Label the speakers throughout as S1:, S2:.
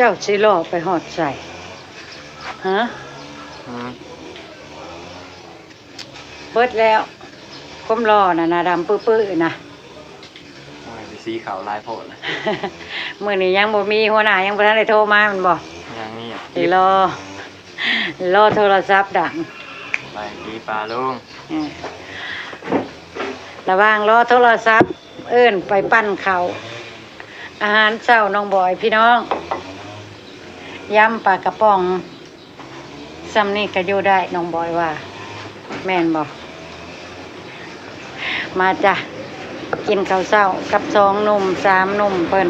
S1: เจ้าสิล่อไปหอดใส่ฮะเบิดแล้วก้มรอน่ะนะดำปื้อๆนะ
S2: ไปซีขาวลายโพดนะ
S1: มื้อนี้ยังบ่มีหัวหน้ายังบ่ทันได้โทรมามันบ่
S2: ยังนี่
S1: รอโทรศัพท์ดัง
S2: ไปดีปลาลุง
S1: ระหว่างรอโทรศัพท์เอิ้นไปปั้นข้าวอาหารเช้าน้องบอยพี่น้องยำปลากระป๋องซ้ำนี่ก็อยู่ได้น้องบอยว่าแม่นบ่มาจ้ะกินข้าวเช้ากับ2 หนุ่ม3 หนุ่มเพิ่น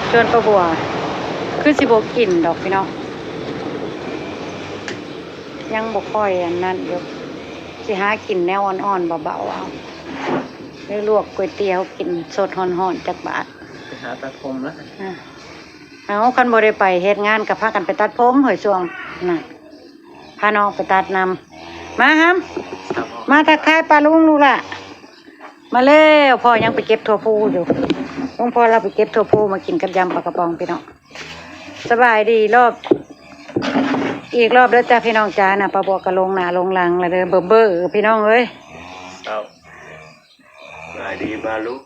S1: ชวนป้าบัวคือสิบ่กินดอกพี่น้องยังบ่ค่อยอันนั้นอยู่สิหากินแนวอ่อนๆเบาๆเอาได้ลวกก๋วยเตี๋ยวกินสดฮ้อนๆจักบาท
S2: ไปหาตัดผมแล้ว
S1: เอาคันบ่ได้ไปเฮ็ดงานก็พากันไปตัดผมเฮ้ยช่วงน่ะพาน้องไปตัดนำมาฮัมมาทักทายป้าลุงลูกล่ะมาแล้วพ่อยังไปเก็บถั่วพูอยู่ลุงพ่อเราไปเก็บถั่วพูมากินกับยำปลากระป๋องพี่น้องสบายดีอีกรอบเด้อจ้าพี่น้องจ้าน่ะป้าบัวก็ลงหน้าลงหลังแล้วเด้อเบ้อๆพี่น้องเอ้ย
S2: สบายดีปลาลุง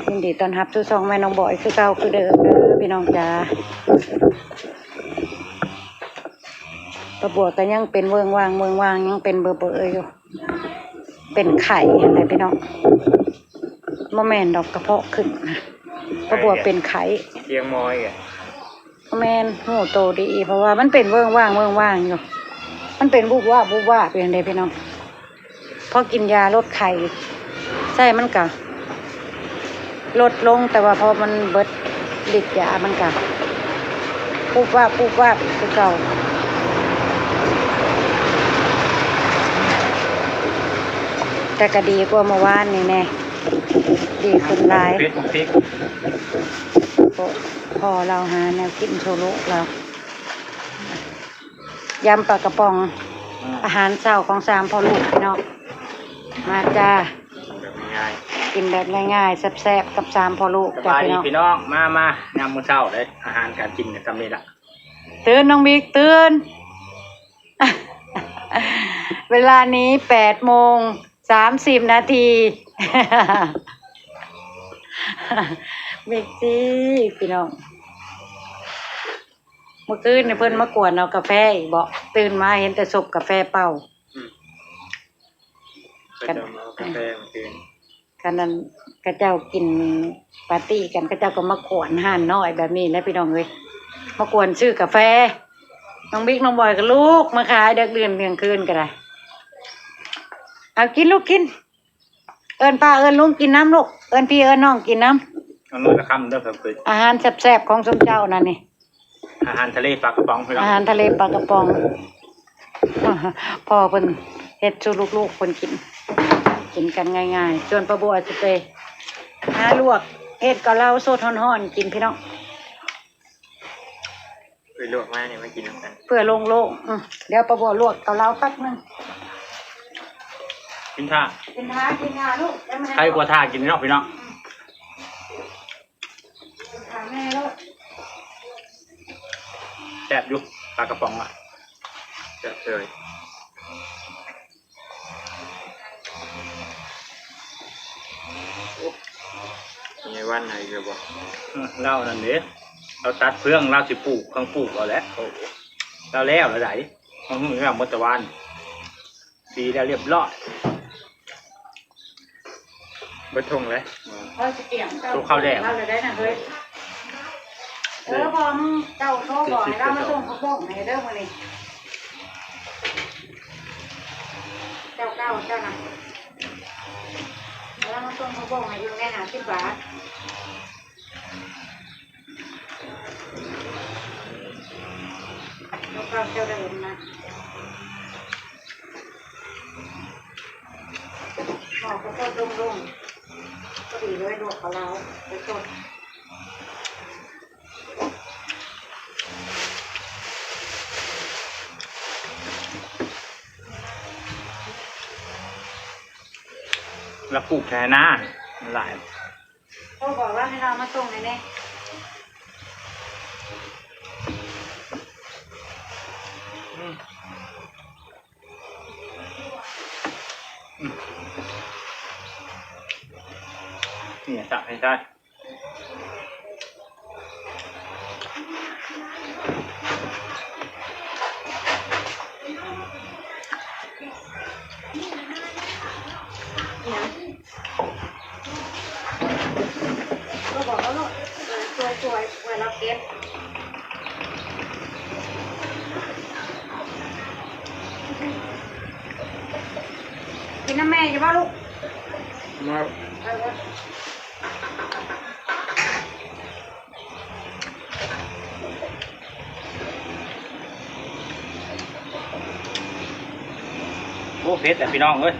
S1: ยินดีต้อนรับสู่ช่องแม่น้องบอยคือเก่าคือเดิมเด้อพี่น้องจ้าป้าบัวก็ยังเป็นเมืองว่างยังเป็นเบ้อๆอยู่เป็นไข่อะไรพี่น้องมะแม่นดอกกระเพาะขึ้นนะป้าบัวเป็นไข่
S2: เทียงมอยอ่ะ
S1: มะแม่นหูโตดีเพราะว่ามันเป็นเมืองว่างอยู่มันเป็นบุบว่าเป็นอะไรพี่น้องพอกินยาลดไข่ใช่มันกะลดลงแต่ว่าพอมันเบิดฤทธิ์ยามันกะปุ๊บว่าคือเก่าแต่ก็ดีกว่าเมื่อวานนี่แน่ดีขึ้นหลายพอเราหาแนวกินโชว์ลูกเรายำปลากระป๋องอาหารเช้าของ3 พ่อลูกพี่น้องมาจ้ากินแบบง่ายๆแซ่บๆกับ3 พ่อลูก
S2: จ้าพี่น้องมายำมื้อเช้าเลยอาหารการกินเนี่ยทำนี่ล่ะ
S1: ตื่นน้องบิ๊กตื่น เวลานี้8:30 นาทีบิ๊กจี้พี่น้องเมื่อคืนเนี่ยเพิ่นมากวนเอากาแฟอีกบอกตื่นมาเห็นแต่ศพกาแฟเป่ากันนั้นกระเจ้ากินปาร์ตี้กันกระเจ้าก็มากวนห่านน้อยแบบนี้แล้วพี่น้องเลยมากวนชื่อกาแฟน้องบิ๊กน้องบอยกับลูกมาขายเด็กเดือนเที่ยงคืนก็ได้เอากินลูกกินเอิญป้าเอิญลุงกินน้ำลูกเอิญพี่เอิญน้องกินน้ำอาหารแซ่บๆของสมเจ้านั่นนี่
S2: อาหารทะเลปลากระป๋อง
S1: อาหารทะเลปลากระป๋องพ่อเพิ่นเฮ็ดชูลูกๆคนกินกันง่ายๆส่วนป้าบัวจะไปหาลวกเฮ็ดกับเราโซดฮ้อนๆกินพี่น้อง
S2: ไปลวกมาเนี่ยไม่กินน้ำกัน
S1: เพื่อโล่งๆเดี๋ยวป้าบัวลวกกับเราแป๊บนึง
S2: กินท่า
S1: ลูก
S2: ใครกลัวท่ากินเนาะพี่น้อง
S1: แม่ลูก
S2: แซ่บยุกปลากระป๋องอ่ะแซ่บเลยมีวันไหนเดี๋ยวบอกเล่านั่นเด้เราตัดเพื่องเราสิปลูกเครื่องปลูกเอาแล้วเราแล้วเราไหนมันเหมือนมดตะวันสีแล้วเรียบร้อยเบิดทงเลยตัวข้าวแดง
S1: เราเลยได้นะเฮ้ยพอมึงเจ้าโทรบอกให้เรามาส่งข้าวบ้องให้เด้อมื้อนี้เจ้านะแล้วมาส่งข้าวบ้องให้อยู่ใน50 บาทแล้วก็เจ้าเดิมนะหม้อข้าวโพดลงก็ดีเลยลวกกับเราไปสด
S2: แล้วปลูกแค่หน้าหลาย
S1: โอ้ ก็บอกว่าให้เรามาส่งเลยเนี่ย
S2: นี่สักให้ได้
S1: ก็บอกว่าลูกตัวสวยเวลาเก็บกินน้ำแม่อยู่ป่ะลูก
S2: มาโอ้เพชรแต่พี่น้องเอ้ย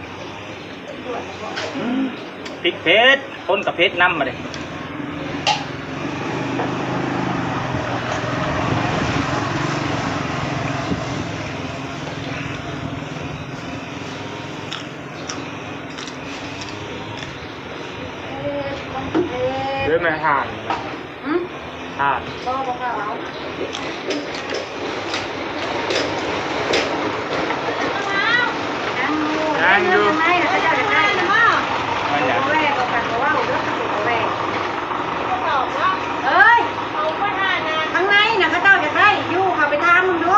S2: พริกเพชรคนกับเพชรน้ำมาเลยด้วยแม่ห่านห่าน
S1: ก็บอกเรานั่งดูไม่เขาจะได้หรือเปล่ามันอยากแหวกกันเพราะว่าเรื่องติดแหวกเอ้ยข้างในนะเขาเจ้าจะได้อยู่เขาไปทำมึงดู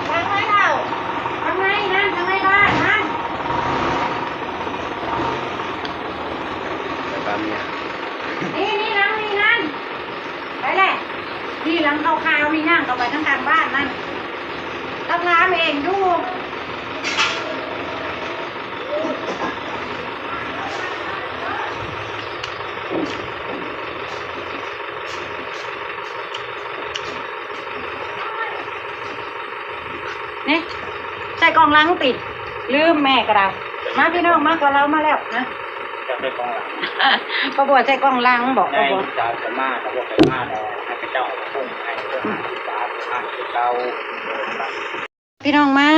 S1: ข้างในเราข้างในนั่นข้างในบ้านนั่นนี่นั่งนี่นั่นไปแหละที่หลังขาวๆนี่นั่งเข้าไปทั้งทางบ้านนั่นต้องน้ำเองดูนี่ใส่กล่องล้างปิดลืมแม่ก็ได้มาพี่น้องมากับเรามาแล้วนะ
S2: จะไปกองหลัง
S1: ก็บอกใส่กล่องล้างบอกก็บอก
S2: จะจะมาแล้วบอกไปมาแล้วให้เจ้าเอาพุ่งให้เจ้าตาให้เจ้า
S1: พี่น้องมา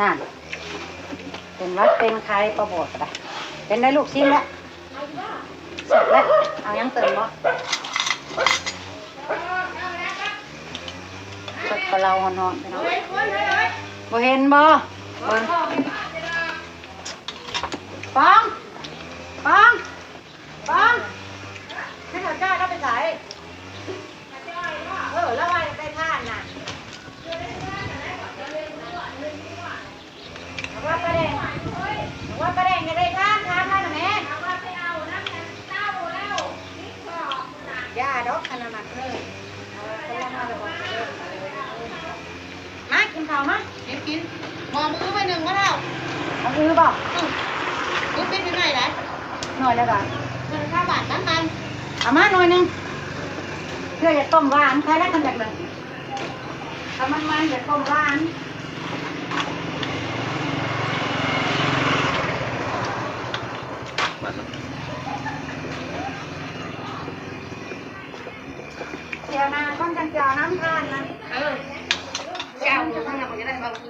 S1: นั่นเป็นวัดเป็นใครประบวกก็ได้เป็นได้ลูกชิ้นแล้วเสร็จแล้วเอายังเติมบ่สดกับเราหอนๆพี่น้องบ่เห็นบ่เบิ่งปองปองปองให้เขาจ้าเราไปใส่แล้วว่าไปท่านน่ะว่าประเด็นว่าประเด็นจะได้ท่านท่านนะแม่ย่าดอกขนาดนั้นเลยมากินข้าวมั้ยกินหมอมือไปหนึ่งก็เท่าเอามือบ่มือเป็นยังไงล่ะหน่อยแล้วกันเงินข้าวบาทนั้นมันเอามาหน่อยนึงเพื่อจะต้มหวานใครได้กันจากเลยถ้ามันจะต้มหวานเดี๋ยวนาต้องจังเจ้าน้ำทานนะแก้วจะทำอะไรก็ได้มากิ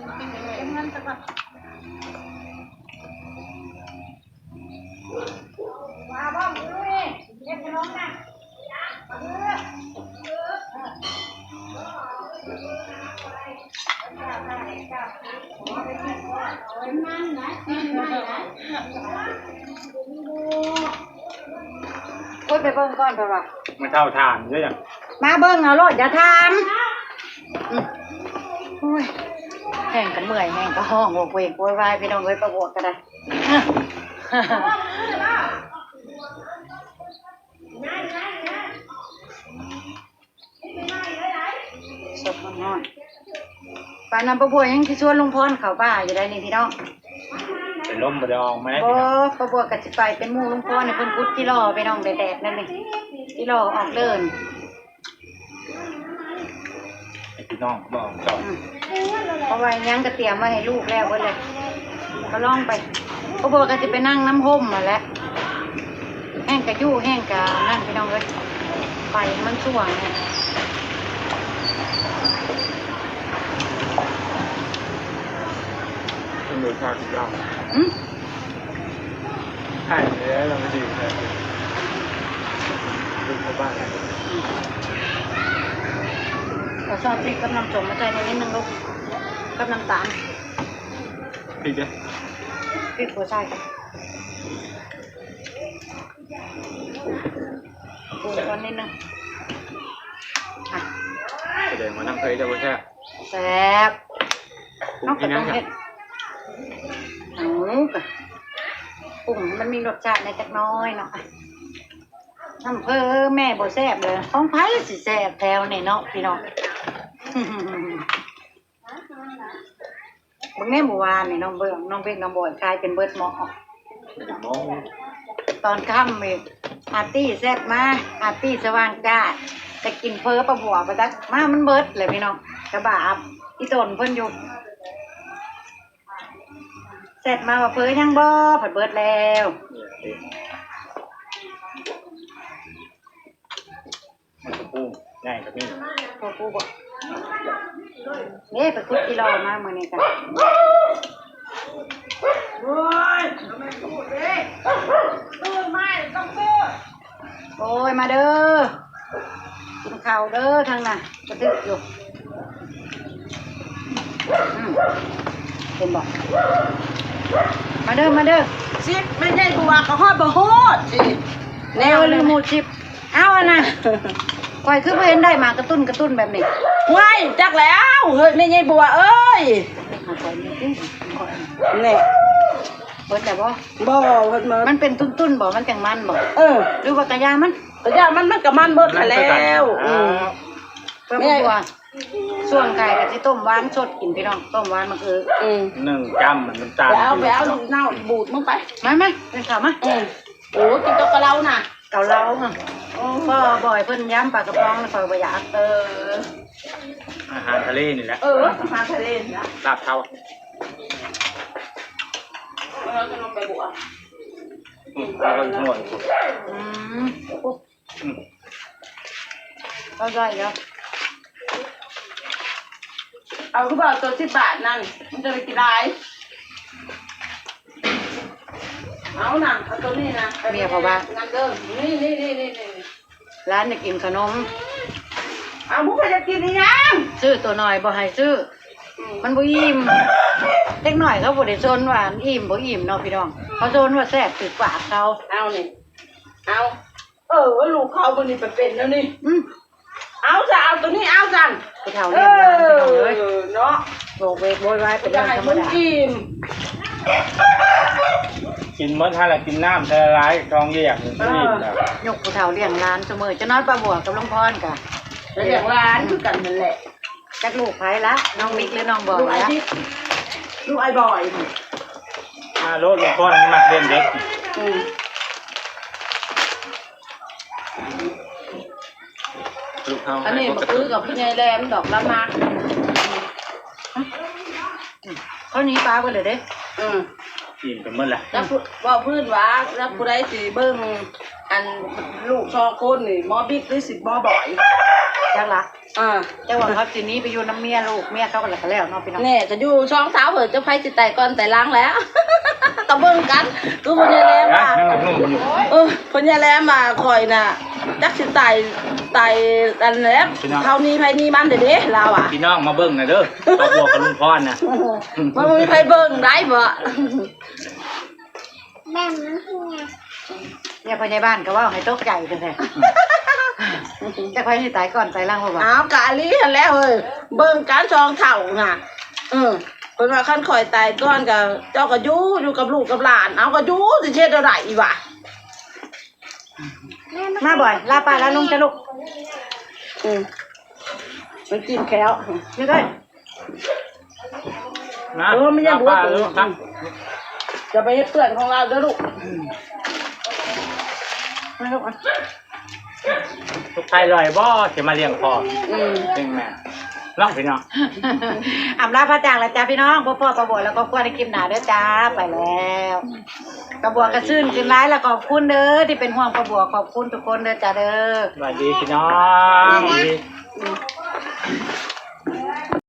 S1: นเงินสักก่อนมาบ้างดูนี่เด็กจะร้องนะโอ้ยไปเบิ่งก่อนเถอะว่ะ
S2: ไม่เท่าทานด้วยอ่ะ
S1: มาเบิ่งเอาโลดอย่าทำโอ้ยแห้งกันเมื่อยแห้งก็ห้องโวกเวกโวยวายไปน้องเอ้ยประบวกกันได้สดร้อนป่านนั้นประบวกยังที่ชวนลุงพรเขาบ้าอยู่ได้นี่พี่น้อง
S2: เป็นลมบดองไหม
S1: บ่ประบวกกับสิไปเป็นหมู่ลุงพรในเพิ่นกุดที่รอไปน้องแดดๆนั่นนี่ที่รอออกเดิน
S2: พี่น้องบอกจบ
S1: เอาไว้ยังก็เตรียมไว้ให้ลูกแล้วเบิดเลยก็ล่องไปประบวกก็จะไปนั่งน้ำห่มมาแล้วแห้งกะยู่แห้งกะนั่นพี่น้องเอ้ยไปมันช่วงเนี่ย
S2: มันดูชาติเรา
S1: อืม
S2: ใช่แล้วเราไม่ดีเลยดูเขาบ้านอะไร
S1: เราชอบพริกกับน้ำส้มมาใส่ในนิดนึงลูกกับน้ำตาล
S2: พี่เจ๊
S1: พริกหัวใส่ปรุงก่อนนิดนึงอ่ะ
S2: แสดงว่าน้ำเคยจะว่าแค่
S1: แซ่บ
S2: ปรุง
S1: นอก
S2: กิ
S1: จาก
S2: น
S1: ต้
S2: นะ
S1: อง
S2: ครั
S1: เผ็
S2: บ
S1: ดกะปรุงมันมีรสชาติในจักน้อยเนาะน้ำเพิ่มแม่บ่แซ่บเลยของไผ่สิแซ่บแถวนี่เนาะพี่น้องบางแม่เมื่อวานนี่น้องเบิ่งน้องเพ็กน้องบอยคลายเป็นเบิดหมอ
S2: มอง
S1: ตอนค่ำอีกอาร์ตี้แซ่บมาอาร์ตี้สว่างจ้าจะกินเพ้อประบัวไปจักมามันเบิดเลยพี่น้องกระบาบอีตนเพิ่นอยู่แซ่บมาว่าเพ้อยังบ่ผัดเบิดแล้ว
S2: มันจะปุ้งง่ายกับนี่
S1: พวกกูบอกไปคุดกิโลมาเมื่อนี้กันโอ้ยมาเด้อกินข้าวเด้อทางน่ะกระตึกอยู่เป็นบอกมาเด้อมาเด้อ
S3: ชิปไม่ใช่บัวก็ฮอดบ่ฮอดสิ
S1: แนวลืมหมูชิบเอาอ่ะนะคอยคือเพื่อนได้มากระตุ้นแบบนี้
S3: ว้ายจักแล้วเฮ้ยไม่ใช่บัวเอ้ย
S1: มาคอยนี่สิคอย
S3: นี่
S1: เปิดแต่บ่
S3: บ่เพิ่นมา
S1: มันเป็นตุ้นบ่มันจังมันบ่
S3: เออ
S1: หรือว่ากระยามัน
S3: ก็ย่ามันกับมันเบิดไปแล้ว
S1: เพื่อบัวส่วนไก่กับที่ต้มหวานสดกินพี่น้องต้มหวานมันคือ
S2: 1 กรัมมันน้ำตาล
S3: ไปเอาลูกเน่าบูดมึงไป
S1: มาเป็นข้าวมา
S3: โอ้กินกับกะเราน่ะ
S1: เกาเหลาค่ะพ่อบ่อยเพิ่นย้ำปลากระป๋องแล้วคอยบ่อยาก
S2: อาหารทะเลนี่แหละ
S3: อาหารทะเลนะ
S2: ลาบเท้า
S3: เราจะลงไปบัว
S2: เราก็หน่วย
S1: ก็ย่อยแล้ว
S3: เอาคือว่าตัว10 บาทนั่นมันจะไปกินได้เอาน่ะเอาตัวนี้นะนั่นเด้อนี่
S1: ร้านจะกินขนม
S3: เอามุกจะกินอีหยัง
S1: ซื้อตัวหน่อยบ่ให้ซื้อมันบ่อิ่มเล็กหน่อยเขาบ่ได้โซนว่าอิ่มบ่อิ่มเนาะพี่น้องเขาโซนว่าแซ่บถือปากเขา
S3: เอานี่เอาลูกเขาวันนี้ไปเป็นแล้วนี่ เอาจะเอาตัวนี้เอาจัน
S1: ไปเท่าเรียนร้านพี่น้องเลย
S3: เนาะ
S1: โบกเวกโวยวายเป็น
S3: จะ
S1: เรื่อง
S3: ให้
S1: ธรรม
S3: มึง
S1: ดา
S3: อิ่ม
S2: กินมดท่าละกินน้ำทะลายทองแยกนี่แบบ
S1: ยกผู้เฒ่าเลี้ยงร้านเสมอจะนอนปลาบัวกับลุงพรกะ
S3: แล้วอย่างร้านคือกันนั่นแหละ
S1: จักลูกไผละน้องมิกหรือน้องบอ
S3: ลูกไอ้
S1: ละ
S3: ที่ลูกไอ้บอย
S2: โลดลงก้อนหมักเล่นเด็กลูกเขา
S3: อันนี้มาซื้อกับพี่ยายแรมดอกละมา
S1: เขาหนีปลาไปเลยเด้
S2: กินกันเมื่อไหร่
S3: แล้วว่าพื้นว่าแล้วผู้ใดสิเบิ่งอันลูกชอคนนี่หมอบิ๊กหรือสิหมอบ่อย
S1: จักละ
S3: อ่า
S1: แต่ว่าเขาสิหนี้ไปอยู่น้ำเมียลูกเมียเขาก็แล้วก็แล้วเนาะพี่น้อง
S3: แน่จะอยู่ช่องเท้าเผื่อจะไฟสิไตก่อนแต่ล้างแล้ว ก็เบิ่งกันคือพญาแลมมา
S2: นั่งนุ่มอยู่
S3: พญาแลมมาคอยน่ะจักสิไตอันแล้วเท่านี้ไผนี้มันเด้เราอ่ะ
S2: พี่น้องมาเบิ้งหน่อยเด้อเอาบวกกับลุงพรนะ
S3: มันมีไผเบิ่งได้บ่
S1: เนี่ยพยาบาลก็ว่าให้ตกใจกันแท้จะไปให้ตายก่อนตายล่างบ่บ่
S3: อ้าวกะลีหั่นแล้วเอ้ยเบิ่งการช่องเท่าน่ะเพิ่นว่าคันคอยตายก่อนก็เจ้าก็อยู่กับลูกกับหลานเอาก็อยู่สิเฮ็ดได้อีวะ
S1: มาบ่อยลาป้าลาลุงจะลูก
S3: มันกินแค้ว
S1: นี่ก็
S2: นะป้าลูกครับ
S3: จะไปเฮ็ดเพื่อนของเราเด้อลูก
S1: มาลูกอ่ะ
S2: ลูกชายลอยบ่จะมาเลี้ยงพ่อเป็นแม่น้องพี่น้อง
S1: อำลาพระจางแล้วจ้าพี่น้องพ่อประบวแล้วก็ควรในคลิปหนาเด้อจ้าไปแล้วกระบวกระซื่นขึ้นร้ายแล้วขอบคุณเด้อที่เป็นห่วงประบวขอบคุณทุกคนเด้อจ้าเด้อ
S2: สวัสดีพี่น้อง